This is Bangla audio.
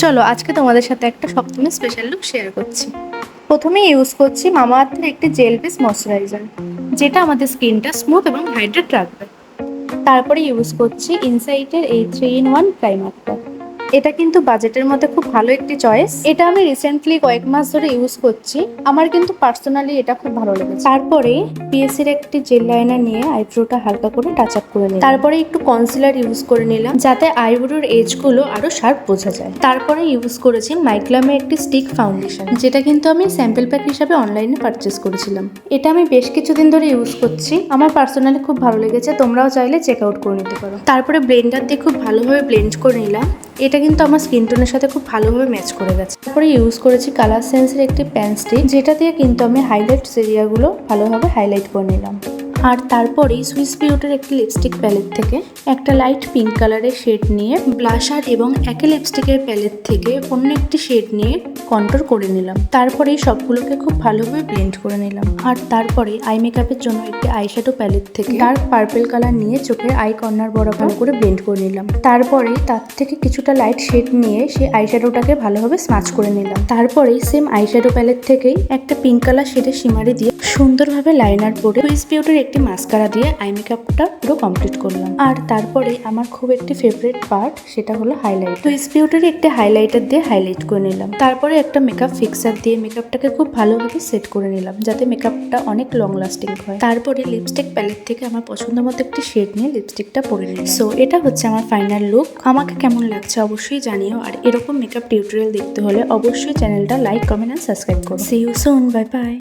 চলো আজকে তোমাদের সাথে একটা সপ্তমী স্পেশাল লুক শেয়ার করছি। প্রথমে ইউজ করছি মামা আর্থের একটি জেল বেস ময়শ্চারাইজার, যেটা আমাদের স্কিনটা স্মুথ এবং হাইড্রেট রাখবে। তারপরে ইউজ করছি ইনসাইটের এই 3-in-1 প্রাইমারটা। এটা কিন্তু বাজেটের মধ্যে খুব ভালো একটি চয়েস। এটা আমি রিসেন্টলি কয়েক মাস ধরে ইউজ করছি, আমার কিন্তু পার্সোনালি এটা খুব ভালো লেগেছে। তারপরে পিএসসির একটি জেল লাইনার নিয়ে আইব্রোটা হালকা করে টাচ আপ করে নিলাম। তারপরে একটু কনসিলার ইউজ করে নিলাম যাতে আইব্রোর এজগুলো আরো শার্প বোঝা যায়। তারপরে ইউজ করেছি মাইক্লামের একটি স্টিক ফাউন্ডেশন, যেটা কিন্তু আমি স্যাম্পল প্যাক হিসাবে অনলাইনে পারচেস করেছিলাম। এটা আমি বেশ কিছুদিন ধরে ইউজ করছি, আমার পার্সোনালি খুব ভালো লেগেছে, তোমরাও চাইলে চেক আউট করে নিতে পারো। তারপরে ব্লেন্ডার দিয়ে খুব ভালোভাবে ব্লেন্ড করে নিলাম। এটা কিন্তু আমার স্কিন টোনের সাথে খুব ভালোভাবে ম্যাচ করে গেছে। তারপরে ইউজ করেছি কালার সেন্সের একটি প্যান স্টিক, যেটা দিয়ে কিন্তু আমি হাইলাইটস এরিয়াগুলো ভালোভাবে হাইলাইট করে নিলাম। আর তারপরেই সুইস বিউটির একটি লিপস্টিক প্যালেট থেকে একটা লাইট পিঙ্ক কালারের শেড নিয়ে ব্লাশার এবং একই লিপস্টিকের প্যালেট থেকে অন্য একটি শেড নিয়ে কন্ট্রোল করে নিলাম। তারপরেই সবগুলোকে খুব ভালোভাবে ব্লেন্ড করে নিলাম। আর তারপরে আই মেকআপের জন্য একটি আইশ্যাডো প্যালেট থেকে ডার্ক পার্পল কালার নিয়ে চোখের আই কর্নার বরাবর ভালো করে ব্লেন্ড করে নিলাম। তারপরে তার থেকে কিছুটা লাইট শেড নিয়ে সেই আইশ্যাডোটাকে ভালোভাবে স্মাচ করে নিলাম। তারপরেই সেম আইশ্যাডো প্যালেট থেকেই একটা পিঙ্ক কালার শেডের শিমারি দিয়ে সুন্দরভাবে লাইনার পরে সুইস বিউটির একটি মাস্কারা দিয়ে আই মেকআপটা পুরো কমপ্লিট করলাম। আর তারপরে আমার খুব একটি ফেভারিট পার্ট, সেটা হলো হাইলাইট। সুইস বিউটির একটি হাইলাইটার দিয়ে হাইলাইট করে নিলাম। তারপরে একটা মেকআপ ফিক্সার দিয়ে মেকআপটাকে খুব ভালোভাবে সেট করে নিলাম যাতে মেকআপটা অনেক লং লাস্টিং হয়। তারপরে লিপস্টিক প্যালেট থেকে আমার পছন্দ মতো একটি শেড নিয়ে লিপস্টিকটা পরে নিলাম। সো এটা হচ্ছে আমার ফাইনাল লুক। আমাকে কেমন লাগছে অবশ্যই জানিও। আর এরকম মেকআপ টিউটোরিয়াল দেখতে হলে অবশ্যই চ্যানেলটা লাইক, কমেন্ট এন্ড সাবস্ক্রাইব করো। See you soon, bye by.